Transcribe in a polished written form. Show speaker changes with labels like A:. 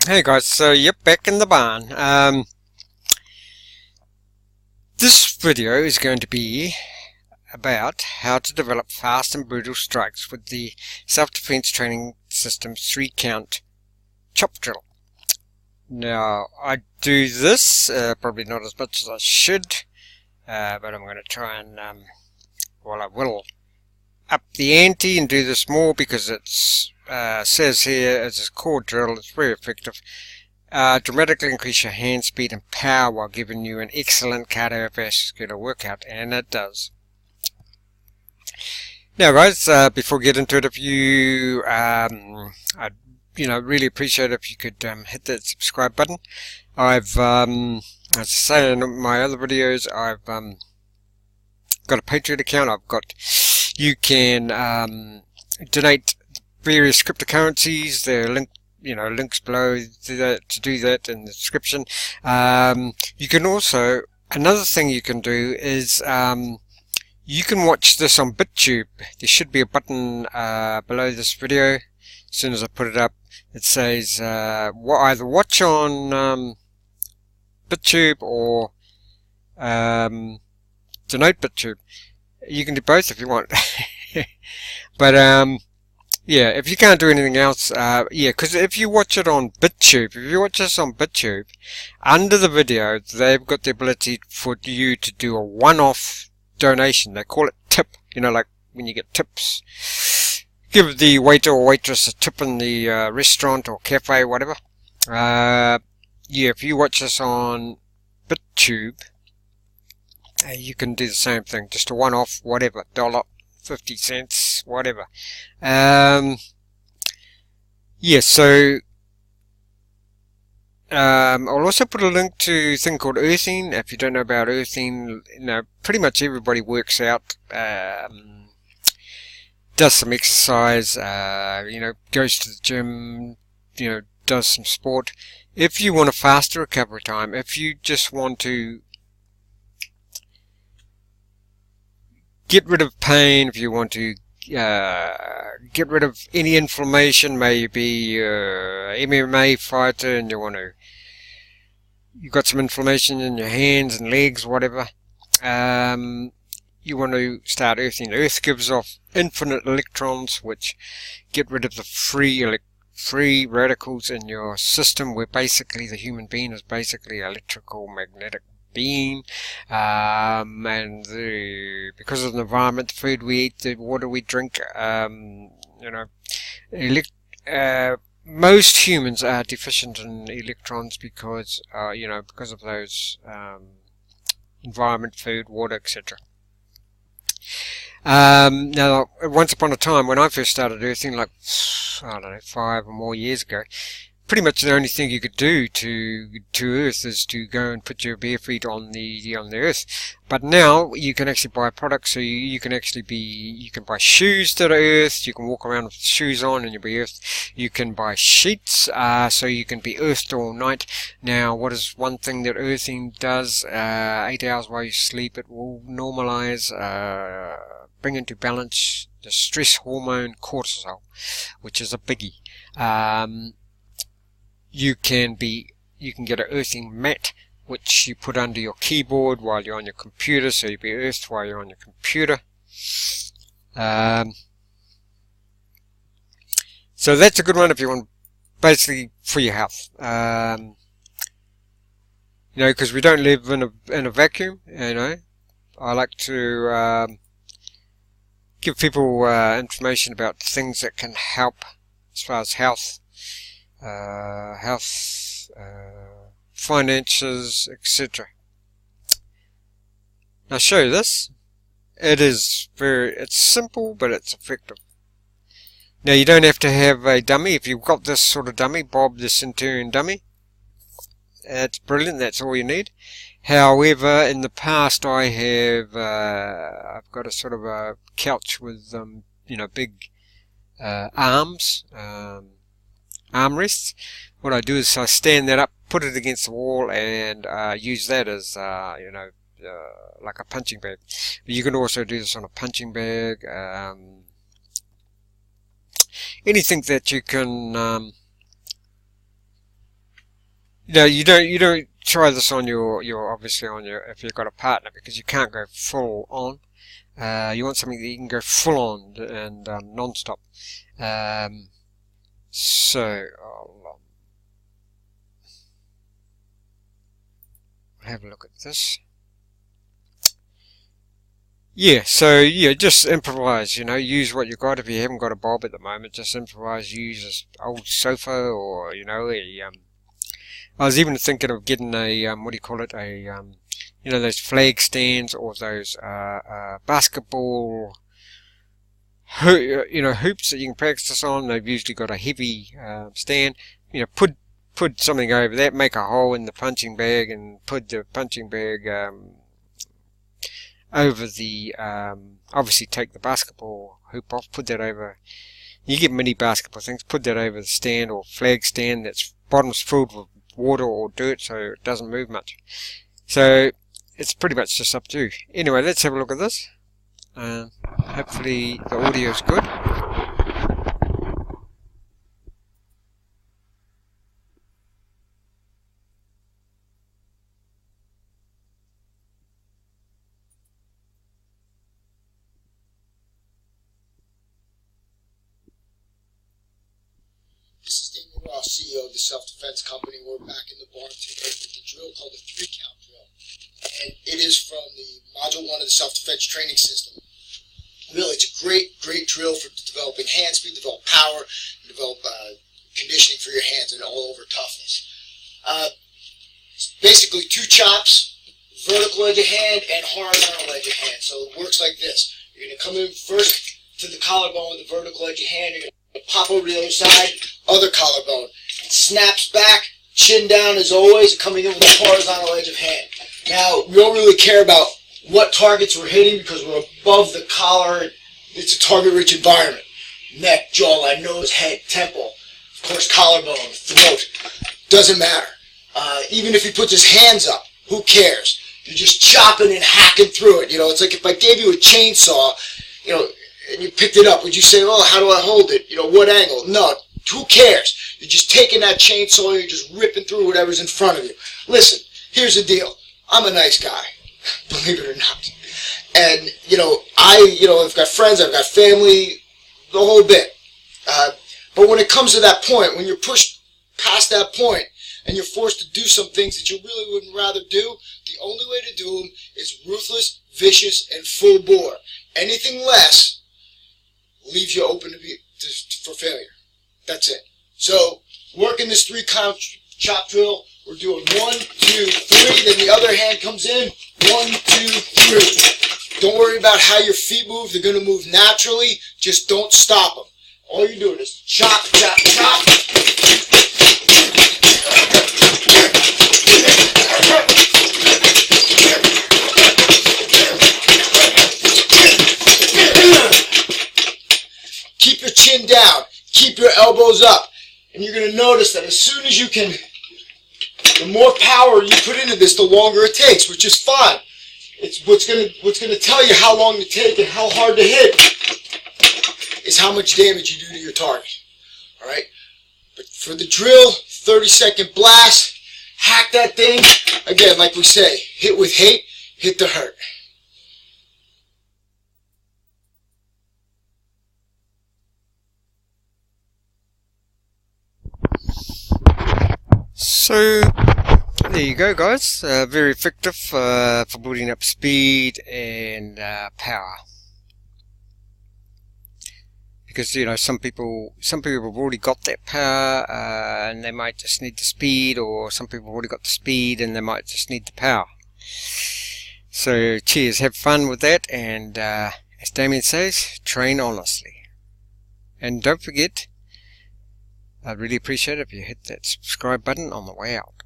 A: Hey guys, so yep, back in the barn. This video is going to be about how to develop fast and brutal strikes with the self-defense training system 3-count chop drill. Now, I do this, probably not as much as I should, but I'm going to try and, well, I will up the ante and do this more because it's says here as a core drill. It's very effective. Dramatically increase your hand speed and power while giving you an excellent cardiovascular workout, and it does. Now guys, before we get into it, if you I'd really appreciate it if you could hit that subscribe button. I've as I say in my other videos, I've got a Patreon account. You can donate various cryptocurrencies. They're linked, links below to do that in the description. You can also, another thing you can do is you can watch this on BitTube. There should be a button below this video. As soon as I put it up, it says either watch on BitTube or donate BitTube. You can do both if you want. But yeah, if you can't do anything else, yeah, because if you watch it on BitTube, if you watch this on BitTube, under the video, they've got the ability for you to do a one-off donation. They call it tip, like when you get tips. Give the waiter or waitress a tip in the restaurant or cafe, whatever. Yeah, if you watch this on BitTube, you can do the same thing, just a one-off, whatever, $1.50, whatever. Yeah, so I'll also put a link to a thing called earthing. If you don't know about earthing, pretty much everybody works out, does some exercise, goes to the gym, does some sport. If you want a faster recovery time, if you just want to get rid of pain, if you want to get rid of any inflammation, maybe MMA fighter and you've got some inflammation in your hands and legs, whatever, you want to start earthing. Earth gives off infinite electrons which get rid of the free radicals in your system, where basically the human being is basically electrical magnetic being, and because of the environment, the food we eat, the water we drink, most humans are deficient in electrons because of those environment, food, water, etc. Now, once upon a time, when I first started earthing, like, I don't know, 5 or more years ago, pretty much the only thing you could do to earth is to go and put your bare feet on the earth. But now you can actually buy products, so you can buy shoes that are earthed. You can walk around with shoes on and you'll be earthed. You can buy sheets, so you can be earthed all night. Now, what is one thing that earthing does? 8 hours while you sleep, it will normalize, bring into balance the stress hormone cortisol, which is a biggie. You can get an earthing mat which you put under your keyboard while you're on your computer, so you'll be earthed while you're on your computer. So that's a good one if you want, basically for your health. Because we don't live in a vacuum. I like to give people information about things that can help as far as health. Finances, etc. I'll show you this. It's simple, but it's effective. Now, you don't have to have a dummy. If you've got this sort of dummy, Bob the Centurion dummy, it's brilliant. That's all you need. However, in the past, I've got a sort of a couch with big arms. Armrests. What I do is I stand that up, put it against the wall, and use that as like a punching bag. But you can also do this on a punching bag. Anything that you can you don't try this on your obviously on your, if you've got a partner, because you can't go full on. You want something that you can go full on and non-stop. So I'll have a look at this. Yeah, so yeah, just improvise, use what you got. If you haven't got a bob at the moment, just improvise, use this old sofa, or, I was even thinking of getting a, what do you call it, a, those flag stands, or those, basketball, hoops that you can practice on. They've usually got a heavy, stand, put something over that, make a hole in the punching bag, and put the punching bag, over the, obviously take the basketball hoop off, put that over, you get mini basketball things, put that over the stand or flag stand that's bottom's filled with water or dirt so it doesn't move much. So it's pretty much just up to you. Anyway, let's have a look at this. Hopefully the audio is good.
B: CEO of the self-defense company. We're back in the barn today with the drill called the 3-count drill. And it is from the module 1 of the self-defense training system. Really, it's a great drill for developing hand speed, develop power, and develop conditioning for your hands and all over toughness. It's basically 2 chops, vertical edge of hand and horizontal edge of hand. So it works like this. You're going to come in first to the collarbone with the vertical edge of hand. You're going to pop over to the other side, other collarbone. It snaps back, chin down as always, coming in with the horizontal edge of hand. Now, we don't really care about what targets we're hitting because we're above the collar. It's a target-rich environment. Neck, jawline, nose, head, temple, of course, collarbone, throat. Doesn't matter. Even if he puts his hands up, who cares? You're just chopping and hacking through it. It's like if I gave you a chainsaw, and you picked it up, would you say, oh, how do I hold it? What angle? No, who cares? You're just taking that chainsaw, you're just ripping through whatever's in front of you. Listen, here's the deal. I'm a nice guy, believe it or not. And, I've got friends, I've got family, the whole bit. But when it comes to that point, when you're pushed past that point, and you're forced to do some things that you really wouldn't rather do, the only way to do them is ruthless, vicious, and full bore. Anything less leaves you open for failure. That's it. So, working this 3-count chop drill, we're doing 1, 2, 3, then the other hand comes in, 1, 2, 3. Don't worry about how your feet move, they're going to move naturally, just don't stop them. All you're doing is chop, chop, chop. Keep your chin down, keep your elbows up, and you're going to notice that as soon as you can, the more power you put into this, the longer it takes, which is fine. It's what's going to tell you how long to take and how hard to hit is how much damage you do to your target. All right? But for the drill, 30-second blast, hack that thing. Again, like we say, hit with hate, hit the hurt.
A: So there you go, guys. Very effective for building up speed and power. Because some people have already got that power and they might just need the speed, or some people have already got the speed and they might just need the power. So cheers, have fun with that, and as Damien says, train honestly. And don't forget, I'd really appreciate it if you hit that subscribe button on the way out.